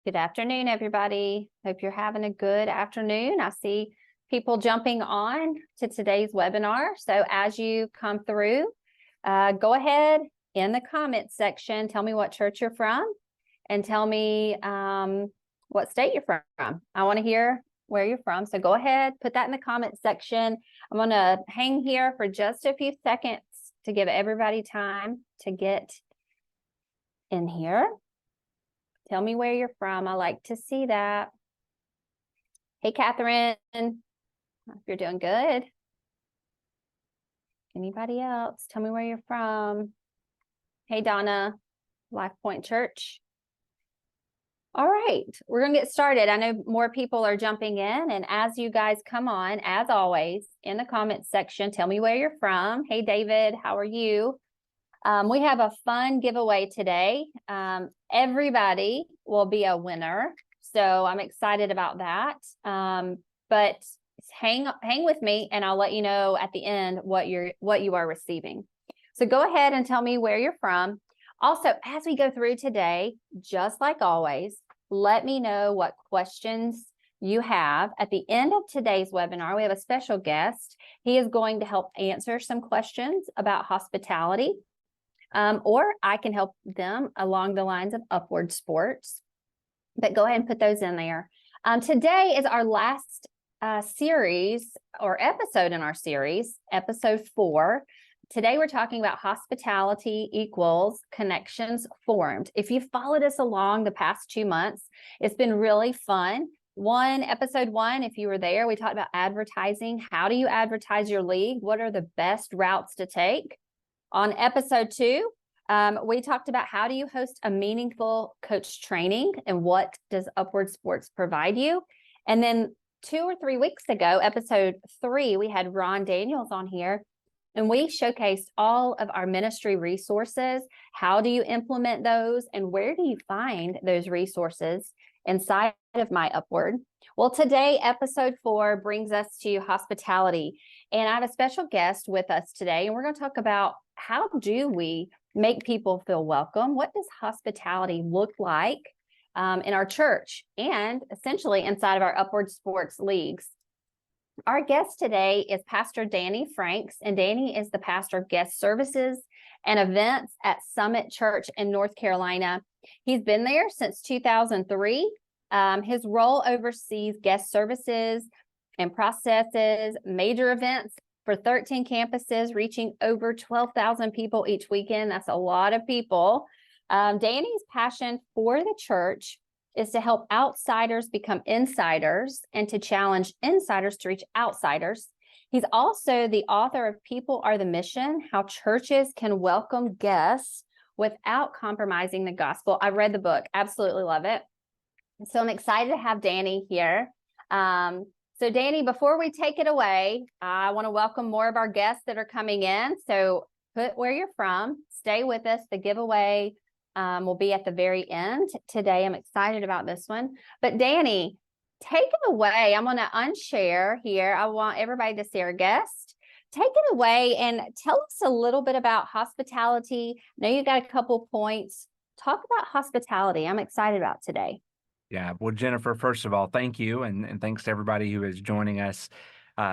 Good afternoon, everybody. Hope you're having a good afternoon. I see people jumping on to today's webinar. So as you come through, go ahead in the comments section, tell me what church you're from and tell me what state you're from. I want to hear where you're from. So go ahead, put that in the comments section. I'm going to hang here for just a few seconds to give everybody time to get in here. Tell me where you're from. I like to see that. Hey, Catherine. Hope you're doing good. Anybody else? Tell me where you're from. Hey, Donna, Life Point Church. All right, we're going to get started. I know more people are jumping in, and as you guys come on, as always, in the comments section, tell me where you're from. Hey, David, how are you? We have a fun giveaway today. Everybody will be a winner, so I'm excited about that. But hang with me, and I'll let you know at the end what you are receiving. So go ahead and tell me where you're from. Also, as we go through today, just like always, let me know what questions you have. At the end of today's webinar, we have a special guest. He is going to help answer some questions about hospitality. Or I can help them along the lines of upward sports. But go ahead and put those in there. Today is our last series or episode in our series, episode 4. Today we're talking about hospitality equals connections formed. If you've followed us along the past 2 months, it's been really fun. Episode 1, if you were there, we talked about advertising. How do you advertise your league? What are the best routes to take? On episode 2, we talked about how do you host a meaningful coach training and what does Upward Sports provide you? And then 2 or 3 weeks ago, episode 3, we had Ron Daniels on here and we showcased all of our ministry resources. How do you implement those and where do you find those resources inside of My Upward? Well, today, episode 4 brings us to hospitality. And I have a special guest with us today, and we're going to talk about how do we make people feel welcome? What does hospitality look like in our church and essentially inside of our Upward Sports leagues? Our guest today is Pastor Danny Franks, and Danny is the pastor of guest services and events at Summit Church in North Carolina. He's been there since 2003. His role oversees guest services and processes major events for 13 campuses, reaching over 12,000 people each weekend. That's a lot of people. Danny's passion for the church is to help outsiders become insiders and to challenge insiders to reach outsiders. He's also the author of People Are the Mission, How Churches Can Welcome Guests Without Compromising the Gospel. I've read the book, absolutely love it. So I'm excited to have Danny here. So Danny, before we take it away, I want to welcome more of our guests that are coming in. So put where you're from, stay with us. The giveaway will be at the very end today. I'm excited about this one. But Danny, take it away. I'm going to unshare here. I want everybody to see our guest. Take it away and tell us a little bit about hospitality. I know you got a couple points. Talk about hospitality. I'm excited about today. Yeah, well, Jennifer, first of all, thank you, and thanks to everybody who is joining us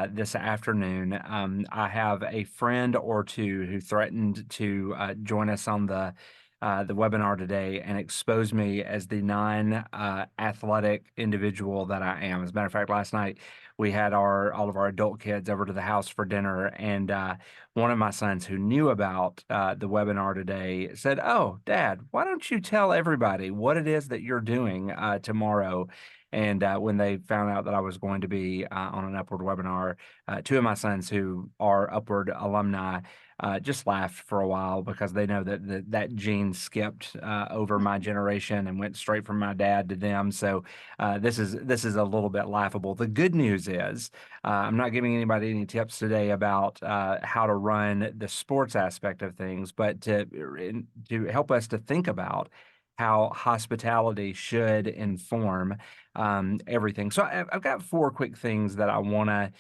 this afternoon. I have a friend or two who threatened to join us on the webinar today and expose me as the non-athletic individual that I am. As a matter of fact, last night we had all of our adult kids over to the house for dinner, and one of my sons who knew about the webinar today said, "Oh, Dad, why don't you tell everybody what it is that you're doing tomorrow?" And when they found out that I was going to be on an Upward webinar, 2 of my sons who are Upward alumni just laughed for a while because they know that gene skipped over my generation and went straight from my dad to them. So this is a little bit laughable. The good news is I'm not giving anybody any tips today about how to run the sports aspect of things, but to help us to think about how hospitality should inform everything. So I've got 4 quick things that I want to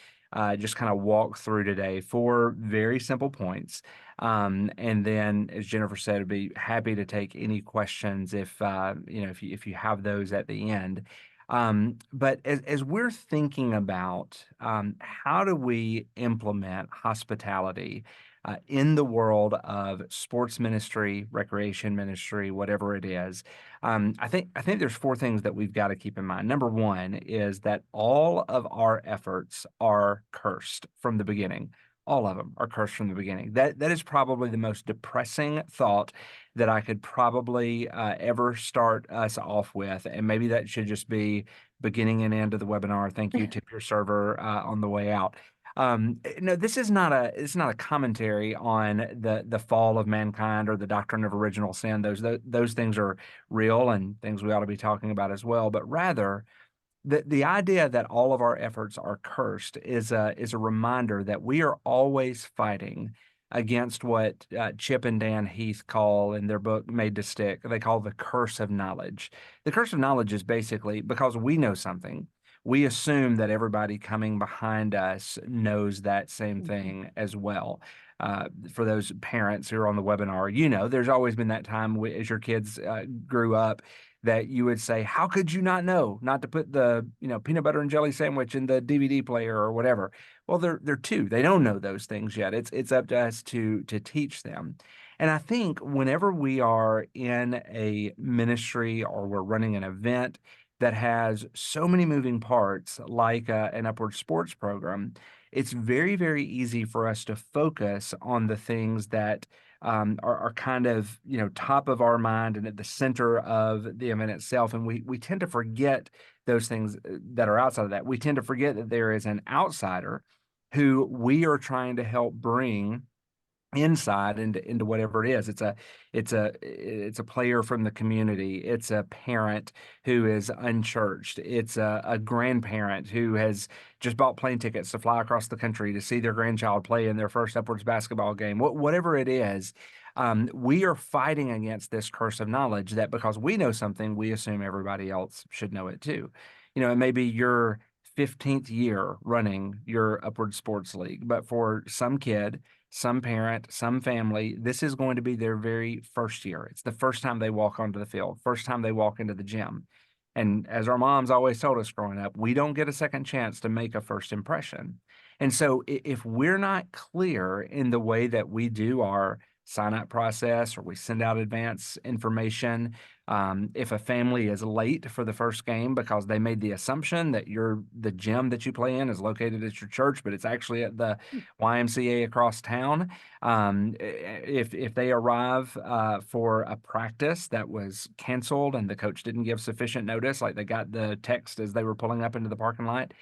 just kind of walk through today. Four very simple points. And then, as Jennifer said, I'd be happy to take any questions if if you have those at the end. But as we're thinking about how do we implement hospitality in the world of sports ministry, recreation ministry, whatever it is, I think there's four things that we've got to keep in mind. Number one is that all of our efforts are cursed from the beginning. All of them are cursed from the beginning. That is probably the most depressing thought that I could probably ever start us off with, and maybe that should just be beginning and end of the webinar. Thank you, tip your server on the way out. No, this is not a it's not a commentary on the fall of mankind or the doctrine of original sin. Those things are real and things we ought to be talking about as well. But rather, the idea that all of our efforts are cursed is a reminder that we are always fighting against what Chip and Dan Heath call in their book Made to Stick. They call the curse of knowledge. The curse of knowledge is basically because we know something. We assume that everybody coming behind us knows that same thing as well. For those parents who are on the webinar, there's always been that time as your kids grew up that you would say, how could you not know not to put the, peanut butter and jelly sandwich in the DVD player or whatever? Well, they're two. They don't know those things yet. It's up to us to teach them. And I think whenever we are in a ministry or we're running an event that has so many moving parts, like an upward sports program, it's very, very easy for us to focus on the things that are kind of top of our mind and at the center of the event itself, and we tend to forget those things that are outside of that. We tend to forget that there is an outsider who we are trying to help bring inside into whatever it is. It's a player from the community. It's a parent who is unchurched. It's a grandparent who has just bought plane tickets to fly across the country to see their grandchild play in their first upwards basketball game. Whatever it is, we are fighting against this curse of knowledge that because we know something, we assume everybody else should know it too. It may be your 15th year running your upward sports league, but for some kid, some parent, some family, this is going to be their very first year. It's the first time they walk onto the field, first time they walk into the gym. And as our moms always told us growing up, we don't get a second chance to make a first impression. And so if we're not clear in the way that we do our sign up process or we send out advance information, if a family is late for the first game because they made the assumption that the gym that you play in is located at your church, but it's actually at the YMCA across town. If they arrive for a practice that was canceled and the coach didn't give sufficient notice, like they got the text as they were pulling up into the parking lot,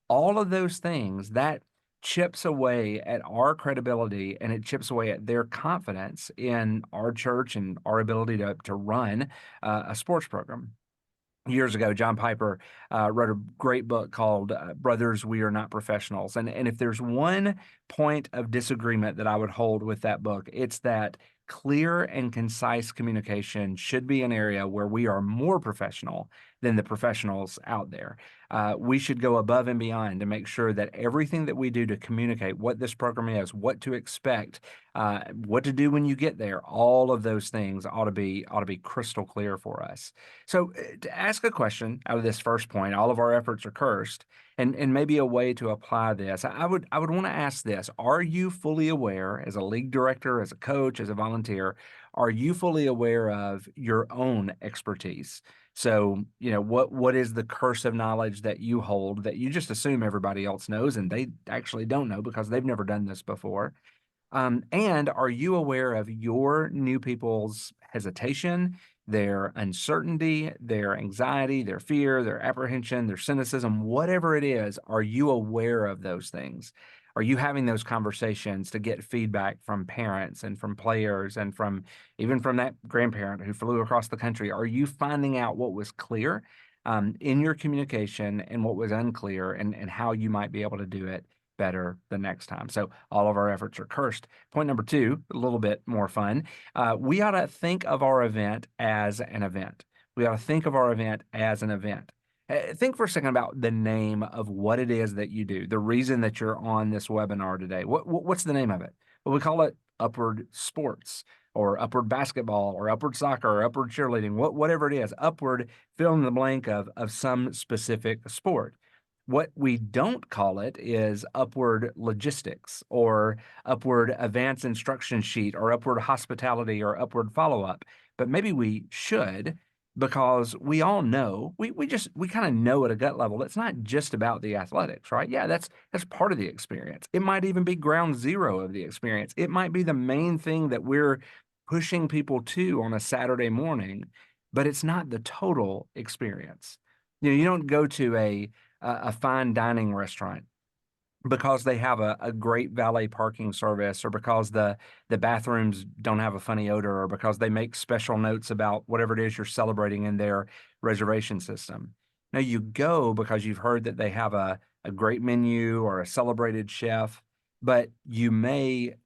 all of those things that chips away at our credibility and it chips away at their confidence in our church and our ability to run a sports program. Years ago, John Piper wrote a great book called Brothers, We Are Not Professionals. And if there's one point of disagreement that I would hold with that book, it's that clear and concise communication should be an area where we are more professional than the professionals out there. We should go above and beyond to make sure that everything that we do to communicate what this program is, what to expect, what to do when you get there, all of those things ought to be crystal clear for us. So to ask a question out of this first point, all of our efforts are cursed, and maybe a way to apply this, I would want to ask this: are you fully aware, as a league director, as a coach, as a volunteer, are you fully aware of your own expertise? So, what is the curse of knowledge that you hold that you just assume everybody else knows and they actually don't know because they've never done this before? And are you aware of your new people's hesitation, their uncertainty, their anxiety, their fear, their apprehension, their cynicism, whatever it is? Are you aware of those things? Are you having those conversations to get feedback from parents and from players and even from that grandparent who flew across the country? Are you finding out what was clear in your communication and what was unclear and how you might be able to do it better the next time? So all of our efforts are cursed. Point number two, a little bit more fun. We ought to think of our event as an event. We ought to think of our event as an event. Think for a second about the name of what it is that you do, the reason that you're on this webinar today. What's the name of it? Well, we call it Upward Sports or Upward Basketball or Upward Soccer or Upward Cheerleading, whatever it is, Upward, fill in the blank of some specific sport. What we don't call it is upward logistics or upward advanced instruction sheet or upward hospitality or upward follow up. But maybe we should, because we all know we kind of know at a gut level it's not just about the athletics, right? Yeah, that's part of the experience. It might even be ground zero of the experience. It might be the main thing that we're pushing people to on a Saturday morning, but it's not the total experience. You don't go to a fine dining restaurant because they have a great valet parking service, or because the bathrooms don't have a funny odor, or because they make special notes about whatever it is you're celebrating in their reservation system. Now you go because you've heard that they have a great menu or a celebrated chef, but you might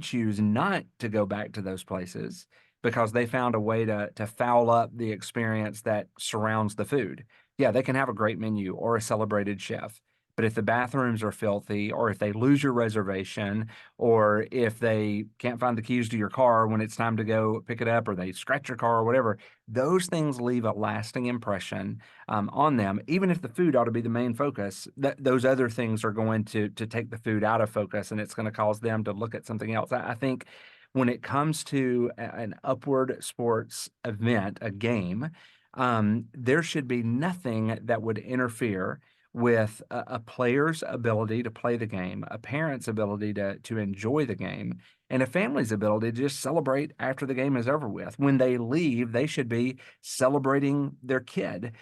choose not to go back to those places because they found a way to foul up the experience that surrounds the food. Yeah, they can have a great menu or a celebrated chef, but if the bathrooms are filthy, or if they lose your reservation, or if they can't find the keys to your car when it's time to go pick it up, or they scratch your car or whatever, those things leave a lasting impression on them. Even if the food ought to be the main focus, those other things are going to take the food out of focus, and it's going to cause them to look at something else. I think when it comes to an upward sports event, a game, there should be nothing that would interfere with a player's ability to play the game, a parent's ability to enjoy the game, and a family's ability to just celebrate after the game is over with. When they leave, they should be celebrating their kid.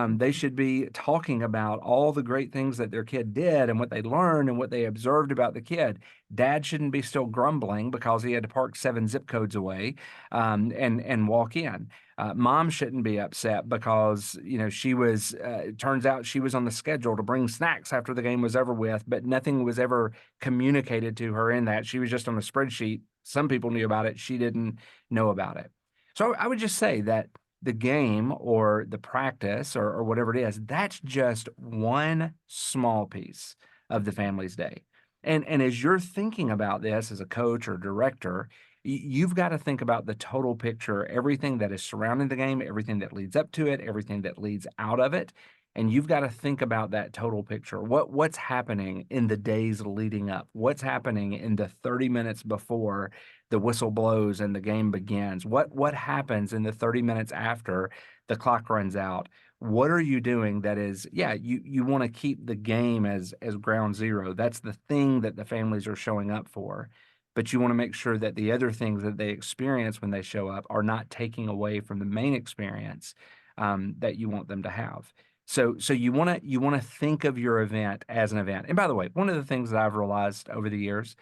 They should be talking about all the great things that their kid did and what they learned and what they observed about the kid. Dad shouldn't be still grumbling because he had to park 7 zip codes away and walk in. Mom shouldn't be upset because she was. Turns out she was on the schedule to bring snacks after the game was over with, but nothing was ever communicated to her in that. She was just on a spreadsheet. Some people knew about it. She didn't know about it. So I would just say that the game or the practice or whatever it is, that's just one small piece of the family's day. And as you're thinking about this as a coach or director, you've got to think about the total picture, everything that is surrounding the game, everything that leads up to it, everything that leads out of it. And you've got to think about that total picture. What's happening in the days leading up? What's happening in the 30 minutes before the whistle blows and the game begins? What happens in the 30 minutes after the clock runs out? What are you doing that is, yeah, you want to keep the game as ground zero. That's the thing that the families are showing up for. But you want to make sure that the other things that they experience when they show up are not taking away from the main experience that you want them to have. So you want to think of your event as an event. And by the way, one of the things that I've realized over the years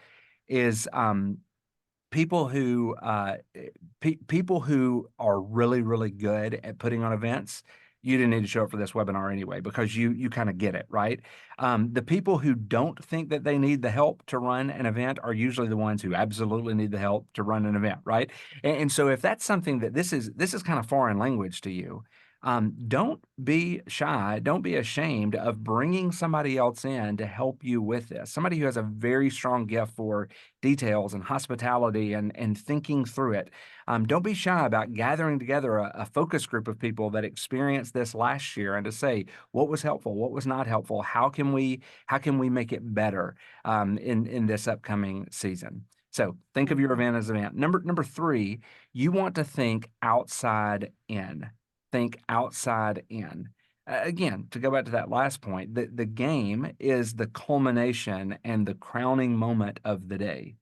is people who people who are really, really good at putting on events, you didn't need to show up for this webinar anyway, because you kind of get it, right? The people who don't think that they need the help to run an event are usually the ones who absolutely need the help to run an event, right? And so if that's something that this is kind of foreign language to you, don't be shy. Don't be ashamed of bringing somebody else in to help you with this. Somebody who has a very strong gift for details and hospitality and thinking through it. Don't be shy about gathering together a focus group of people that experienced this last year and to say what was helpful, what was not helpful, how can we make it better in this upcoming season. So think of your event as an event. Number three, you want to think outside in. Think outside in. Again, to go back to that last point, the game is the culmination and the crowning moment of the day.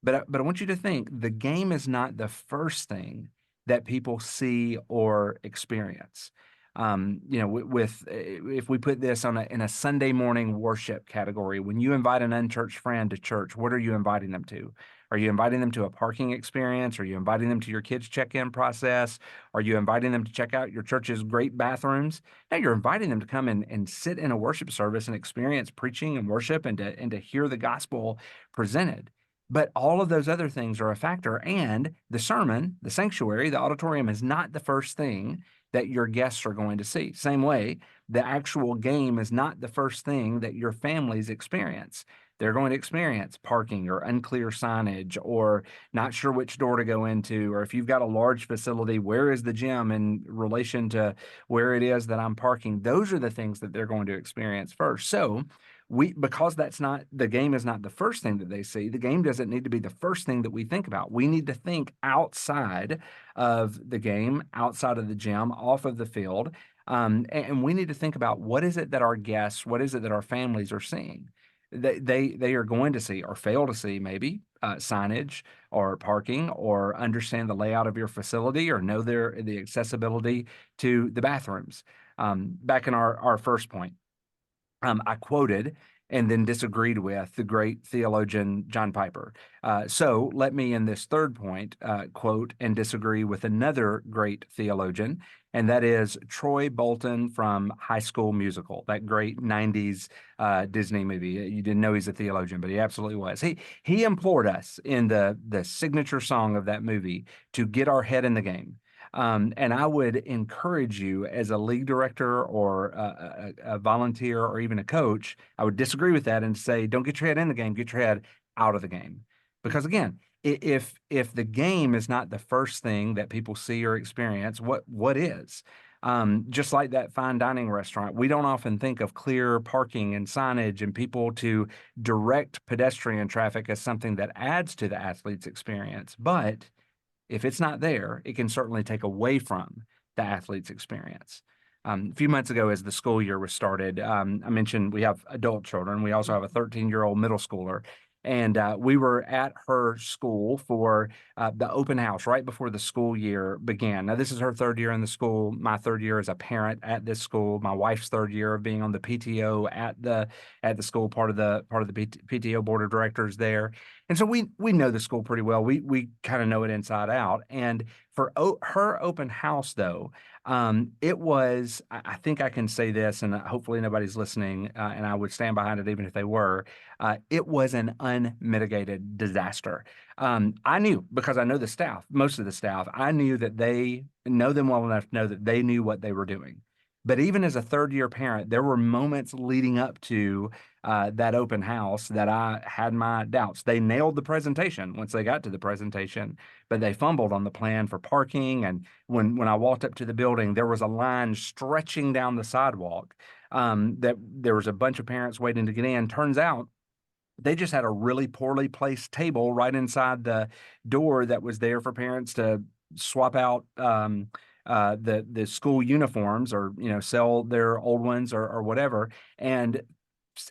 But I want you to think the game is not the first thing that people see or experience. If we put this in a Sunday morning worship category, when you invite an unchurched friend to church, what are you inviting them to? Are you inviting them to a parking experience? Are you inviting them to your kids' check-in process? Are you inviting them to check out your church's great bathrooms? No, you're inviting them to come and sit in a worship service and experience preaching and worship and to hear the gospel presented. But all of those other things are a factor. And the sermon, the sanctuary, the auditorium is not the first thing that your guests are going to see. Same way, the actual game is not the first thing that your families experience. They're going to experience parking or unclear signage or not sure which door to go into, or if you've got a large facility, where is the gym in relation to where it is that I'm parking? Those are the things that they're going to experience first. So because that's not the game is not the first thing that they see, the game doesn't need to be the first thing that we think about. We need to think outside of the game, outside of the gym, off of the field. And we need to think about what is it that our guests, what is it that our families are seeing? They are going to see or fail to see maybe signage or parking or understand the layout of your facility or know the accessibility to the bathrooms. Back in our first point, I quoted and then disagreed with the great theologian John Piper. So let me, in this third point, quote and disagree with another great theologian, and that is Troy Bolton from High School Musical, that great 90s Disney movie. You didn't know he's a theologian, but he absolutely was. He implored us in the signature song of that movie to get our head in the game. And I would encourage you as a league director or a volunteer or even a coach, I would disagree with that and say, don't get your head in the game, get your head out of the game. Because again, if the game is not the first thing that people see or experience, what is? Just like that fine dining restaurant, we don't often think of clear parking and signage and people to direct pedestrian traffic as something that adds to the athlete's experience. But if it's not there, it can certainly take away from the athlete's experience. A few months ago, as the school year was started, I mentioned we have adult children. We also have a 13-year-old middle schooler. And we were at her school for the open house right before the school year began. Now, this is her third year in the school. My third year as a parent at this school. My wife's third year of being on the PTO at the school, part of the PTO board of directors there. And so we know the school pretty well. We kind of know it inside out. And for her open house, though, it was, I think I can say this, and hopefully nobody's listening, and I would stand behind it even if they were. It was an unmitigated disaster. I knew because I know the staff, most of the staff, I knew that they know them well enough to know that they knew what they were doing. But even as a third year parent, there were moments leading up to that open house that I had my doubts. They nailed the presentation once they got to the presentation, but they fumbled on the plan for parking. And when I walked up to the building, there was a line stretching down the sidewalk that there was a bunch of parents waiting to get in. Turns out they just had a really poorly placed table right inside the door that was there for parents to swap out the school uniforms or sell their old ones or whatever. And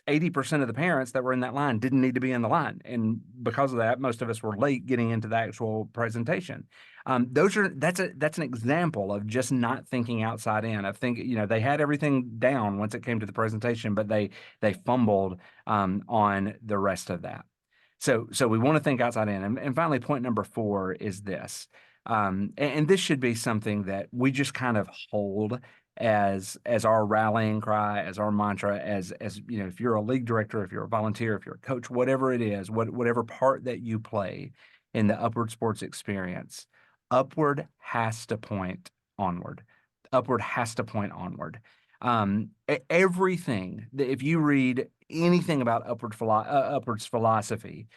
80% of the parents that were in that line didn't need to be in the line. And because of that, most of us were late getting into the actual presentation. That's an example of just not thinking outside in. I think, they had everything down once it came to the presentation, but they fumbled on the rest of that. So we want to think outside in. And finally, point number 4 is this. And this should be something that we just kind of hold as our rallying cry, as our mantra, as if you're a league director, if you're a volunteer, if you're a coach, whatever it is, whatever part that you play in the upward sports experience, upward has to point onward. Upward has to point onward. Everything if you read anything about upwards philosophy,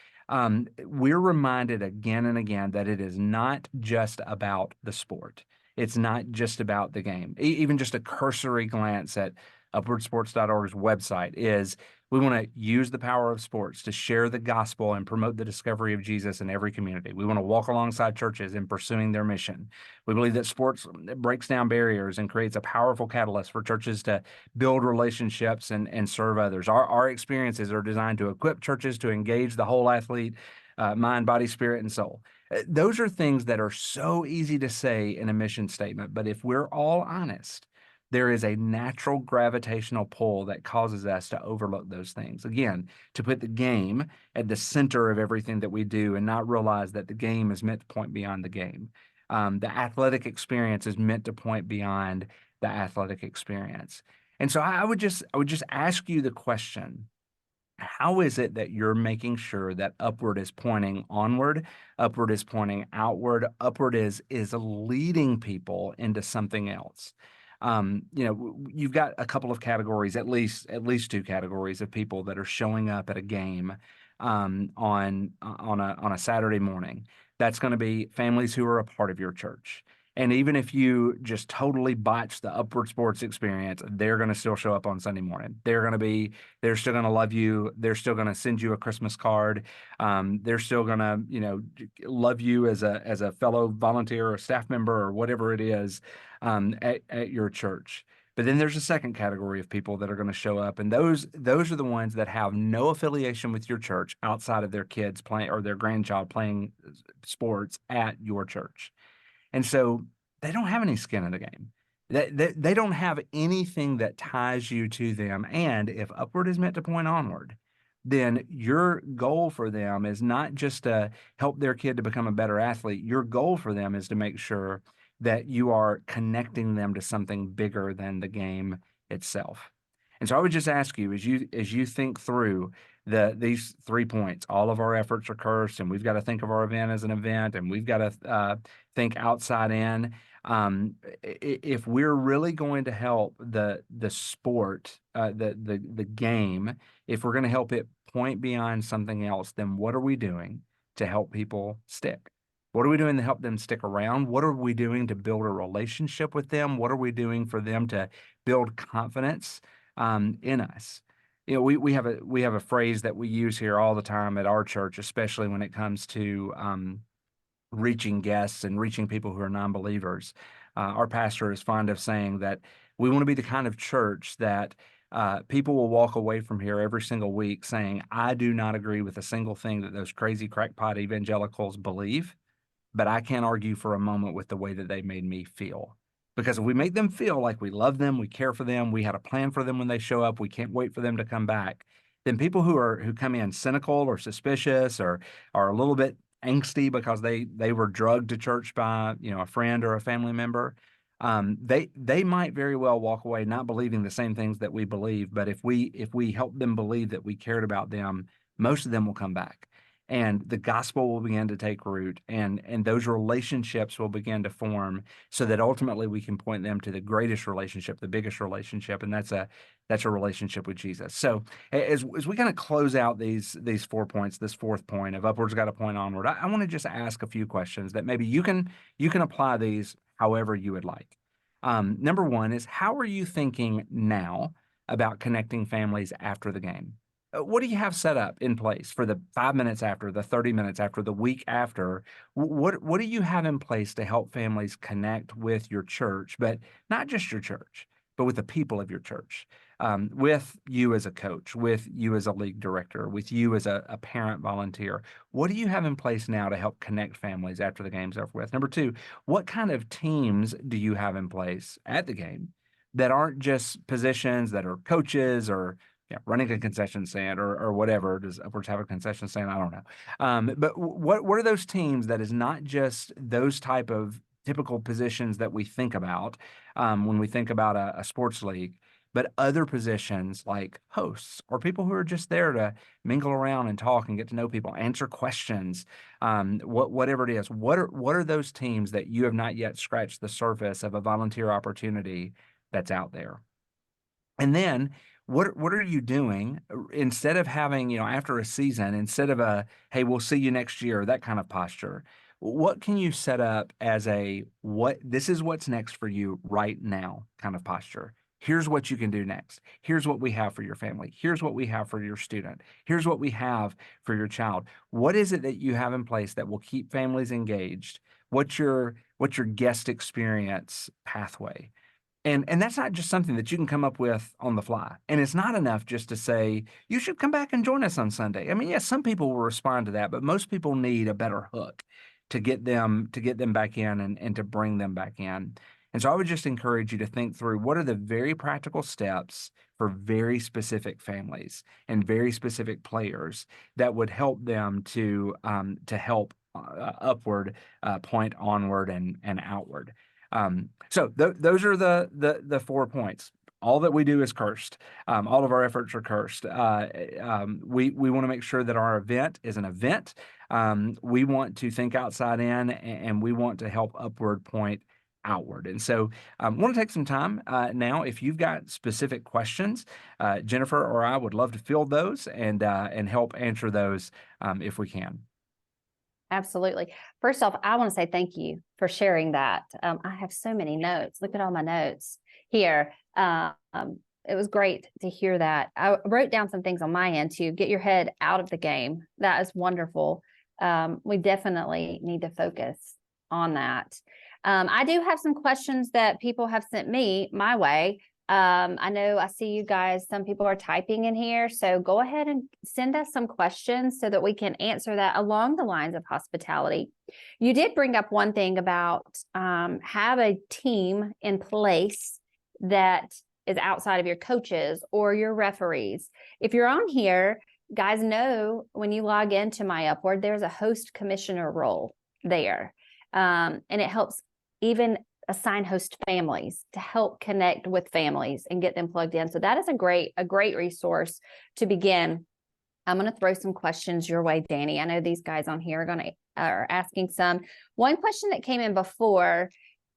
we're reminded again and again that it is not just about the sport. It's not just about the game. Even just a cursory glance at upwardsports.org's website is we want to use the power of sports to share the gospel and promote the discovery of Jesus in every community. We want to walk alongside churches in pursuing their mission. We believe that sports breaks down barriers and creates a powerful catalyst for churches to build relationships and serve others. Our experiences are designed to equip churches to engage the whole athlete, mind, body, spirit, and soul. Those are things that are so easy to say in a mission statement, but if we're all honest, there is a natural gravitational pull that causes us to overlook those things. Again, to put the game at the center of everything that we do and not realize that the game is meant to point beyond the game. The athletic experience is meant to point beyond the athletic experience. And so I would just ask you the question, How is it that you're making sure that upward is pointing onward, upward is pointing outward, upward is leading people into something else? You've got a couple of categories, at least two categories of people that are showing up at a game on a Saturday morning. That's going to be families who are a part of your church. And even if you just totally botch the upward sports experience, they're going to still show up on Sunday morning. They're still going to love you. They're still going to send you a Christmas card. They're still going to, love you as a fellow volunteer or staff member or whatever it is at your church. But then there's a second category of people that are going to show up, and those are the ones that have no affiliation with your church outside of their kids playing or their grandchild playing sports at your church. And so they don't have any skin in the game. They don't have anything that ties you to them. And if upward is meant to point onward, then your goal for them is not just to help their kid to become a better athlete. Your goal for them is to make sure that you are connecting them to something bigger than the game itself. And so I would just ask you, as you think through these 3 points, all of our efforts are cursed, and we've got to think of our event as an event, and we've got to think outside in. If we're really going to help the sport, the game, if we're going to help it point beyond something else, then what are we doing to help people stick? What are we doing to help them stick around? What are we doing to build a relationship with them? What are we doing for them to build confidence in us? We have a phrase that we use here all the time at our church, especially when it comes to reaching guests and reaching people who are non-believers. Our pastor is fond of saying that we want to be the kind of church that people will walk away from here every single week saying, I do not agree with a single thing that those crazy crackpot evangelicals believe, but I can't argue for a moment with the way that they made me feel. Because if we make them feel like we love them, we care for them, we had a plan for them when they show up, we can't wait for them to come back, then people who come in cynical or suspicious or are a little bit angsty because they were drugged to church by a friend or a family member, they might very well walk away not believing the same things that we believe. But if we help them believe that we cared about them, most of them will come back, and the gospel will begin to take root, and those relationships will begin to form, so that ultimately we can point them to the greatest relationship, the biggest relationship, and that's a relationship with Jesus. So as we kind of close out these 4 points, this fourth point of upward's got to point onward, I want to just ask a few questions that maybe you can apply these however you would like. Number one is, how are you thinking now about connecting families after the game? What do you have set up in place for the 5 minutes after, the 30 minutes after, the week after? What do you have in place to help families connect with your church, but not just your church, but with the people of your church, with you as a coach, with you as a league director, with you as a parent volunteer? What do you have in place now to help connect families after the game's over with? Number two, what kind of teams do you have in place at the game that aren't just positions that are coaches or running a concession stand or whatever? Does Upwards have a concession stand? I don't know. But what are those teams that is not just those type of typical positions that we think about when we think about a sports league, but other positions like hosts or people who are just there to mingle around and talk and get to know people, answer questions, whatever it is. What are those teams that you have not yet scratched the surface of a volunteer opportunity that's out there? And then what are you doing instead of having, after a season, instead of a, hey, we'll see you next year, that kind of posture? What can you set up as this is what's next for you right now kind of posture? Here's what you can do next. Here's what we have for your family. Here's what we have for your student. Here's what we have for your child. What is it that you have in place that will keep families engaged? What's your guest experience pathway? And that's not just something that you can come up with on the fly. And it's not enough just to say, you should come back and join us on Sunday. I mean, yes, some people will respond to that, but most people need a better hook to get them back in and to bring them back in. And so I would just encourage you to think through, what are the very practical steps for very specific families and very specific players that would help them to help upward, point onward and outward. So those are the 4 points. all that we do is cursed. All of our efforts are cursed. We want to make sure that our event is an event. We want to think outside in, and we want to help upward point outward. And so want to take some time now. If you've got specific questions, Jennifer or I would love to field those and help answer those if we can. Absolutely. First off, I want to say thank you for sharing that. I have so many notes. Look at all my notes here. It was great to hear that. I wrote down some things on my end to get your head out of the game. That is wonderful. We definitely need to focus on that. I do have some questions that people have sent me my way. I know I see you guys, some people are typing in here, so go ahead and send us some questions so that we can answer that along the lines of hospitality. You did bring up one thing about have a team in place that is outside of your coaches or your referees. If you're on here, guys, know when you log into My Upward, there's a host commissioner role there. And it helps even assign host families to help connect with families and get them plugged in. So that is a great resource to begin. I'm going to throw some questions your way, Danny. I know these guys on here are asking some. One question that came in before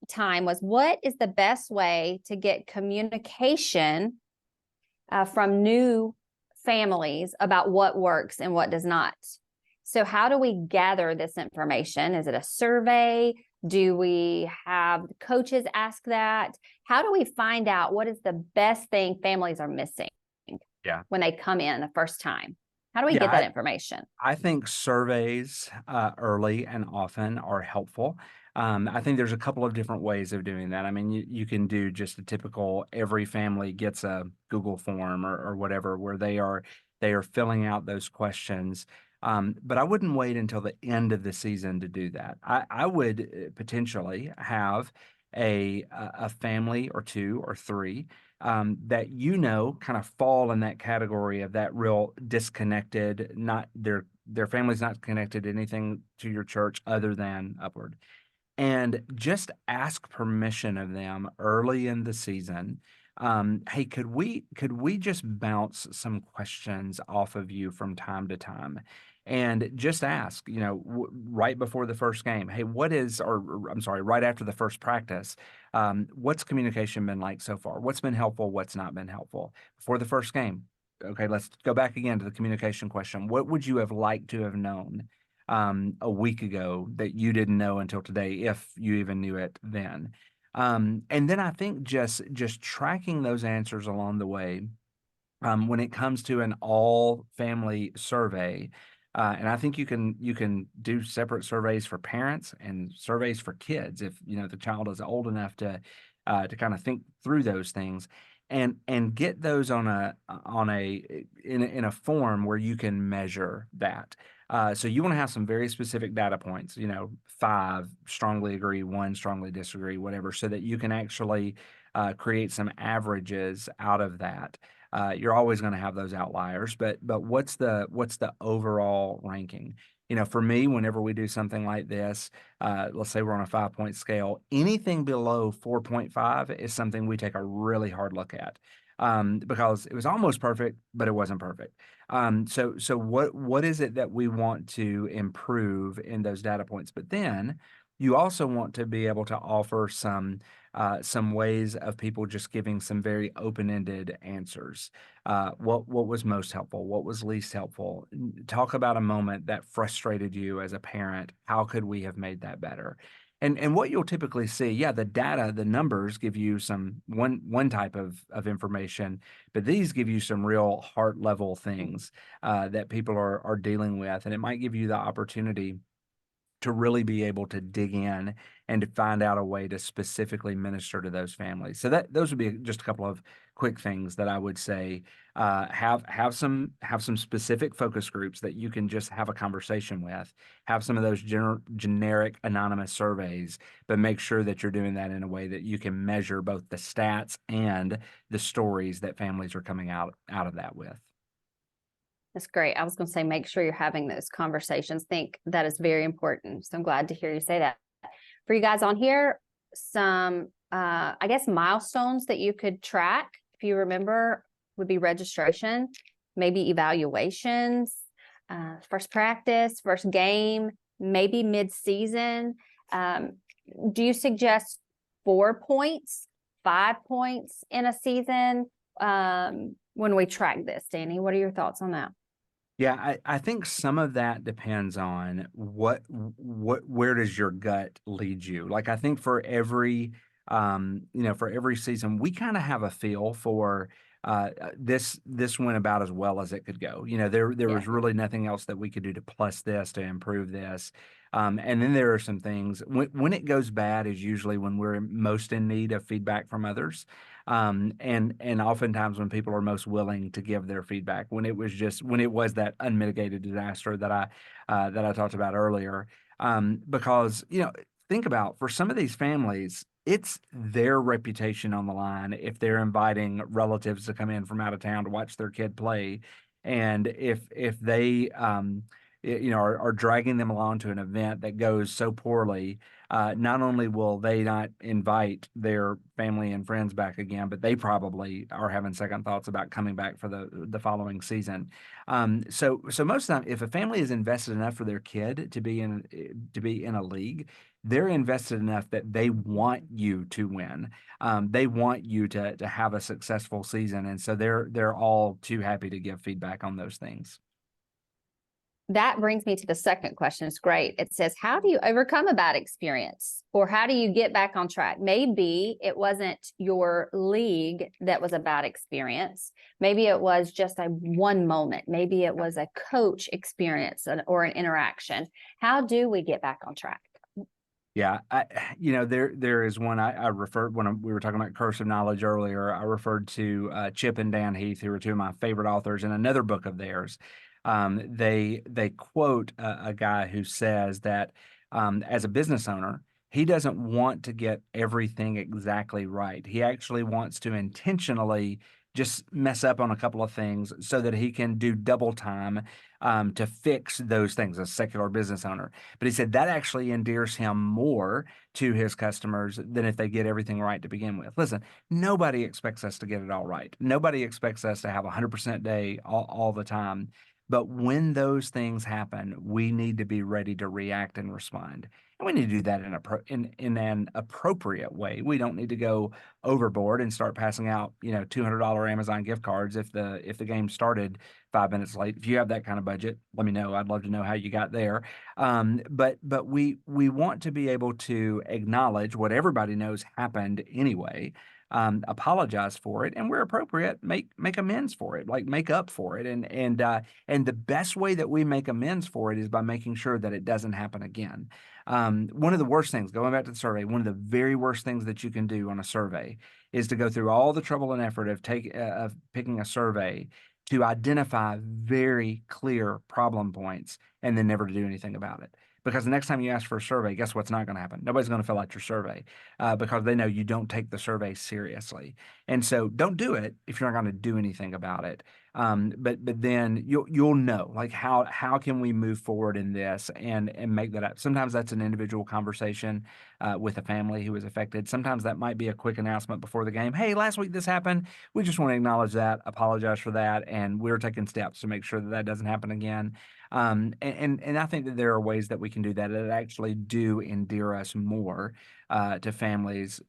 time was, what is the best way to get communication from new families about what works and what does not? So how do we gather this information? Is it a survey? Do we have coaches ask that? How do we find out what is the best thing families are missing when they come in the first time? How do we get that information? I think surveys early and often are helpful. I think there's a couple of different ways of doing that. I mean, you can do just a typical every family gets a Google form or whatever where they are filling out those questions. But I wouldn't wait until the end of the season to do that. I would potentially have a family or two or three that kind of fall in that category of that real disconnected, not their family's not connected to anything to your church other than Upward. And just ask permission of them early in the season. Hey, could we just bounce some questions off of you from time to time? And just ask, right before the first game, hey, I'm sorry, right after the first practice, what's communication been like so far? What's been helpful? What's not been helpful? Before the first game, okay, let's go back again to the communication question. What would you have liked to have known a week ago that you didn't know until today, if you even knew it then? And then I think just tracking those answers along the way, when it comes to an all family survey, and I think you can do separate surveys for parents and surveys for kids if the child is old enough to kind of think through those things, and get those in a form where you can measure that. So you want to have some very specific data points, 5 strongly agree, 1 strongly disagree, whatever, so that you can actually create some averages out of that. You're always going to have those outliers, but what's the overall ranking? For me, whenever we do something like this, let's say we're on a 5-point scale, anything below 4.5 is something we take a really hard look at. Because it was almost perfect, but it wasn't perfect. So what is it that we want to improve in those data points? But then you also want to be able to offer some ways of people just giving some very open-ended answers. What was most helpful? What was least helpful? Talk about a moment that frustrated you as a parent. How could we have made that better? And what you'll typically see, the data, the numbers give you some one type of information, but these give you some real heart level things that people are dealing with, and it might give you the opportunity to really be able to dig in and to find out a way to specifically minister to those families. So those would be just a couple of quick things that I would say. Have some specific focus groups that you can just have a conversation with. Have some of those generic anonymous surveys, but make sure that you're doing that in a way that you can measure both the stats and the stories that families are coming out of that with. That's great. I was going to say, make sure you're having those conversations. Think that is very important. So I'm glad to hear you say that. For you guys on here, some, I guess, milestones that you could track if you remember, would be registration, maybe evaluations, first practice, first game, maybe mid-season. Do you suggest 4 points, 5 points in a season when we track this? Danny, what are your thoughts on that? Yeah, I think some of that depends on where does your gut lead you? Like I think for every for every season, we kind of have a feel for this went about as well as it could go. There Yeah. was really nothing else that we could do to plus this, to improve this. And then there are some things when it goes bad is usually when we're most in need of feedback from others. And oftentimes when people are most willing to give their feedback, when it was that unmitigated disaster that I talked about earlier, because think about for some of these families, it's their reputation on the line if they're inviting relatives to come in from out of town to watch their kid play, and if they are dragging them along to an event that goes so poorly, not only will they not invite their family and friends back again, but they probably are having second thoughts about coming back for the following season. So most of the time, if a family is invested enough for their kid to be in a league, they're invested enough that they want you to win. They want you to have a successful season, and so they're all too happy to give feedback on those things. That brings me to the second question. It's great. It says, how do you overcome a bad experience? Or how do you get back on track? Maybe it wasn't your league that was a bad experience. Maybe it was just a one moment. Maybe it was a coach experience or an interaction. How do we get back on track? Yeah, there is one I referred when we were talking about curse of knowledge earlier. I referred to Chip and Dan Heath, who are two of my favorite authors, in another book of theirs. They quote a guy who says that as a business owner, he doesn't want to get everything exactly right. He actually wants to intentionally just mess up on a couple of things so that he can do double time to fix those things as a secular business owner. But he said that actually endears him more to his customers than if they get everything right to begin with. Listen, nobody expects us to get it all right. Nobody expects us to have a 100% day all the time. But when those things happen, we need to be ready to react and respond. And we need to do that in an appropriate way. We don't need to go overboard and start passing out, $200 Amazon gift cards if the game started 5 minutes late. If you have that kind of budget, let me know. I'd love to know how you got there. But we want to be able to acknowledge what everybody knows happened anyway, apologize for it, and where appropriate, make amends for it, like make up for it. And the best way that we make amends for it is by making sure that it doesn't happen again. One of the worst things, going back to the survey, one of the very worst things that you can do on a survey is to go through all the trouble and effort of picking a survey to identify very clear problem points and then never to do anything about it. Because the next time you ask for a survey, guess what's not going to happen? Nobody's going to fill out your survey because they know you don't take the survey seriously. And so don't do it if you're not going to do anything about it. But then you'll know, like, how can we move forward in this and make that up. Sometimes that's an individual conversation with a family who is affected. Sometimes that might be a quick announcement before the game. Hey, last week this happened. We just want to acknowledge that, apologize for that, and we're taking steps to make sure that that doesn't happen again. And I think that there are ways that we can do that that actually do endear us more to families,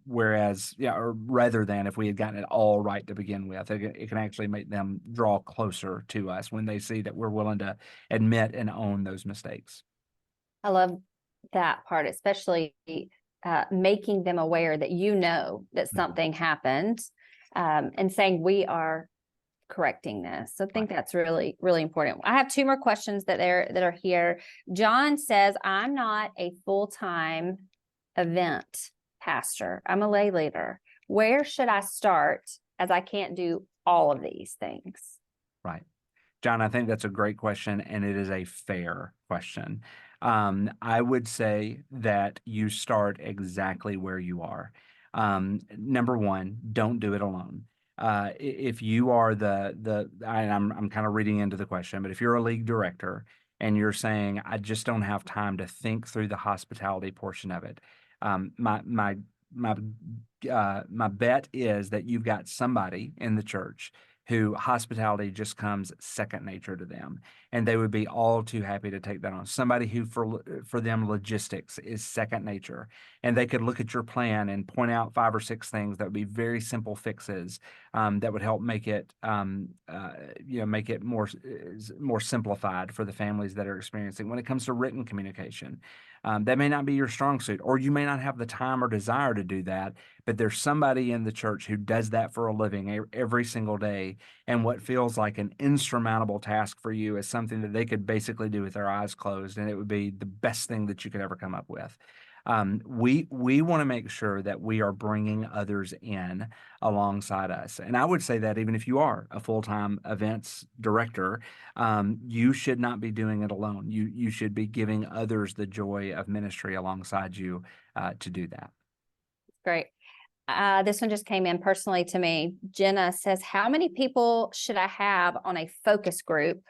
whereas, or rather than if we had gotten it all right to begin with, it can actually make them draw closer to us when they see that we're willing to admit and own those mistakes. I love that part, especially making them aware that that something happened, and saying we are correcting this. So I think that's really, really important. I have two more questions that are here. John says, I'm not a full-time event pastor. I'm a lay leader. Where should I start, as I can't do all of these things? Right. John, I think that's a great question, and it is a fair question. I would say that you start exactly where you are. Number one, don't do it alone. If you are I'm kind of reading into the question, but if you're a league director and you're saying, I just don't have time to think through the hospitality portion of it, my my bet is that you've got somebody in the church who hospitality just comes second nature to them, and they would be all too happy to take that on. Somebody who for them logistics is second nature, and they could look at your plan and point out 5 or 6 things that would be very simple fixes that would help make it make it more simplified for the families that are experiencing. When it comes to written communication, that may not be your strong suit, or you may not have the time or desire to do that, but there's somebody in the church who does that for a living every single day. And what feels like an insurmountable task for you is something that they could basically do with their eyes closed, and it would be the best thing that you could ever come up with. We want to make sure that we are bringing others in alongside us. And I would say that even if you are a full-time events director, you should not be doing it alone. You should be giving others the joy of ministry alongside you to do that. Great. This one just came in personally to me. Jenna says, how many people should I have on a focus group?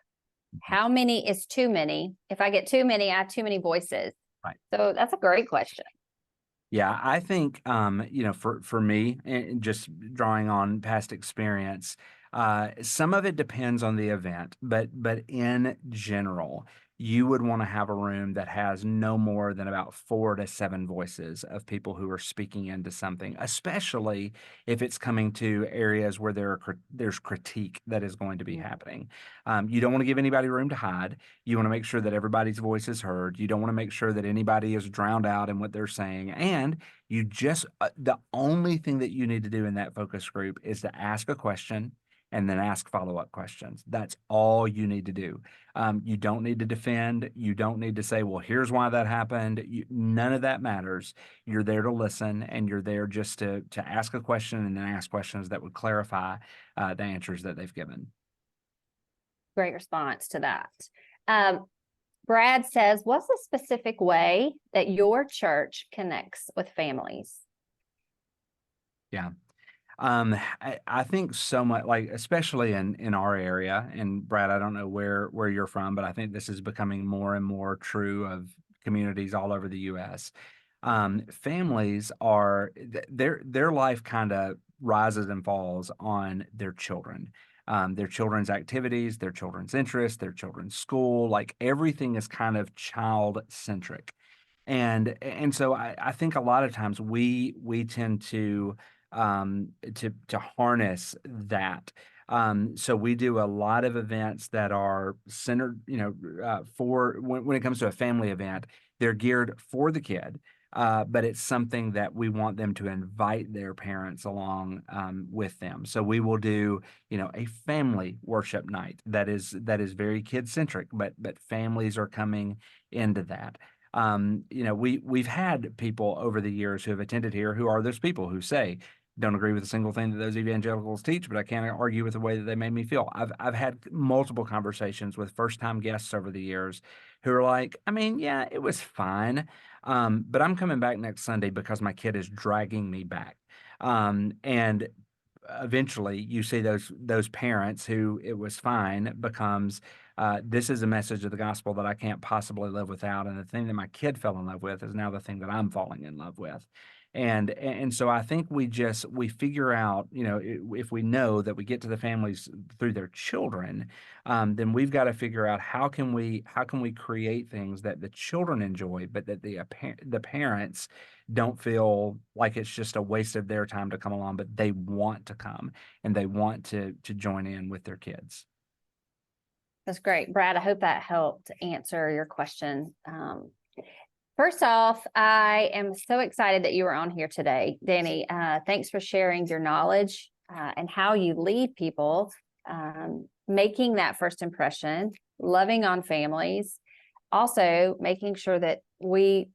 How many is too many? If I get too many, I have too many voices. Right. So that's a great question. Yeah, I think for me, and just drawing on past experience, some of it depends on the event, but in general, you would want to have a room that has no more than about 4 to 7 voices of people who are speaking into something, especially if it's coming to areas where there's critique that is going to be happening. You don't want to give anybody room to hide. You want to make sure that everybody's voice is heard. You don't want to make sure that anybody is drowned out in what they're saying. And you just, the only thing that you need to do in that focus group is to ask a question and then ask follow-up questions. That's all you need to do. You don't need to defend. You don't need to say, well, here's why that happened. None of that matters. You're there to listen, and you're there just to ask a question and then ask questions that would clarify the answers that they've given. Great response to that. Brad says, what's the specific way that your church connects with families? Yeah. I think so much, like, especially in our area, and Brad, I don't know where you're from, but I think this is becoming more and more true of communities all over the US. Families are their life kind of rises and falls on their children. Their children's activities, their children's interests, their children's school, like everything is kind of child centric. And so I think a lot of times we tend to harness that. So we do a lot of events that are centered, for when it comes to a family event, they're geared for the kid. But it's something that we want them to invite their parents along with them. So we will do, a family worship night that is very kid centric, but families are coming into that. We've had people over the years who have attended here who are those people who say, don't agree with a single thing that those evangelicals teach, but I can't argue with the way that they made me feel. I've had multiple conversations with first-time guests over the years who are like, I mean, yeah, it was fine, but I'm coming back next Sunday because my kid is dragging me back. And eventually you see those parents who it was fine becomes this is a message of the gospel that I can't possibly live without, and the thing that my kid fell in love with is now the thing that I'm falling in love with. And so I think we figure out, if we know that we get to the families through their children, then we've got to figure out how can we create things that the children enjoy, but that the parents don't feel like it's just a waste of their time to come along, but they want to come and they want to join in with their kids. That's great. Brad, I hope that helped answer your question. First off, I am so excited that you were on here today. Danny, thanks for sharing your knowledge and how you lead people, making that first impression, loving on families, also making sure that we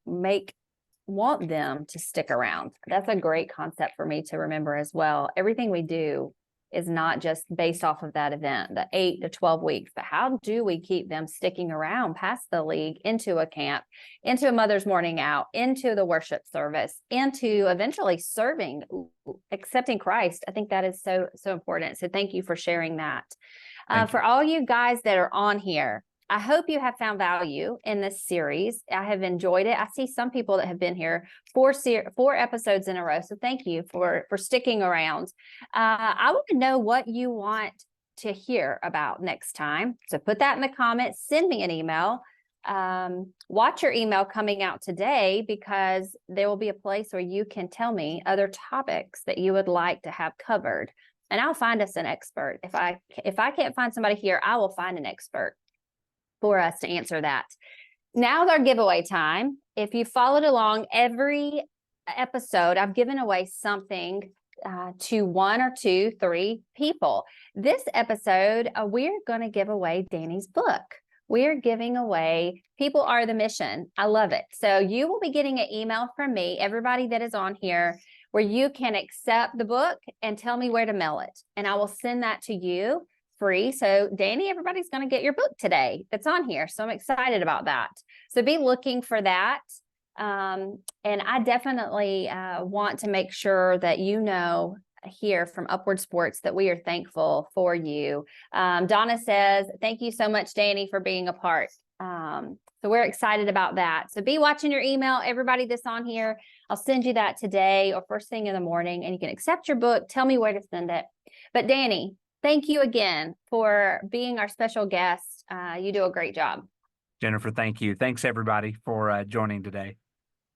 want them to stick around. That's a great concept for me to remember as well. Everything we do is not just based off of that event, the 8 to 12 weeks, but how do we keep them sticking around past the league, into a camp, into a mother's morning out, into the worship service, into eventually serving, accepting Christ. I think that is so important. So thank you for sharing that. For all you guys that are on here, I hope you have found value in this series. I have enjoyed it. I see some people that have been here four episodes in a row. So thank you for sticking around. I want to know what you want to hear about next time. So put that in the comments, send me an email. Watch your email coming out today, because there will be a place where you can tell me other topics that you would like to have covered, and I'll find us an expert. If I can't find somebody here, I will find an expert for us to answer that. Now's our giveaway time. If you followed along, every episode I've given away something to one or two, three people. This episode, we're going to give away Danny's book. We're giving away People Are the Mission. I love it. So you will be getting an email from me, everybody that is on here, where you can accept the book and tell me where to mail it. And I will send that to you free. So Danny, everybody's going to get your book today that's on here. So I'm excited about that. So be looking for that. And I definitely want to make sure that you know here from Upward Sports that we are thankful for you. Donna says, thank you so much, Danny, for being a part. So we're excited about that. So be watching your email, everybody that's on here. I'll send you that today or first thing in the morning, and you can accept your book. Tell me where to send it. But Danny, thank you again for being our special guest. You do a great job. Jennifer, thank you. Thanks everybody for joining today.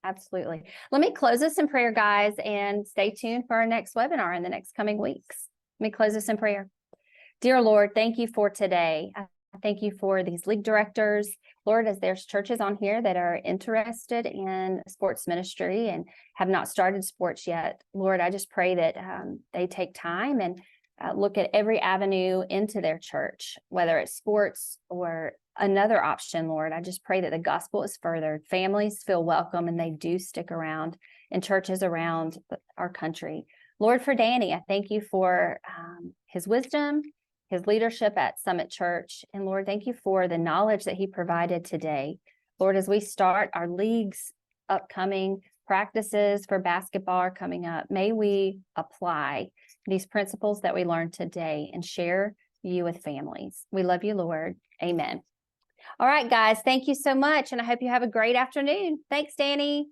Absolutely. Let me close this in prayer, guys, and stay tuned for our next webinar in the next coming weeks. Let me close this in prayer. Dear Lord, thank you for today. I thank you for these league directors. Lord, as there's churches on here that are interested in sports ministry and have not started sports yet, Lord, I just pray that they take time and look at every avenue into their church, whether it's sports or another option. Lord, I just pray that the gospel is furthered, families feel welcome, and they do stick around in churches around our country. Lord, for Danny, I thank you for his wisdom, his leadership at Summit Church. And Lord, thank you for the knowledge that he provided today. Lord, as we start our leagues, upcoming practices for basketball are coming up, may we apply these principles that we learned today and share you with families. We love you, Lord. Amen. All right, guys, thank you so much. And I hope you have a great afternoon. Thanks, Danny.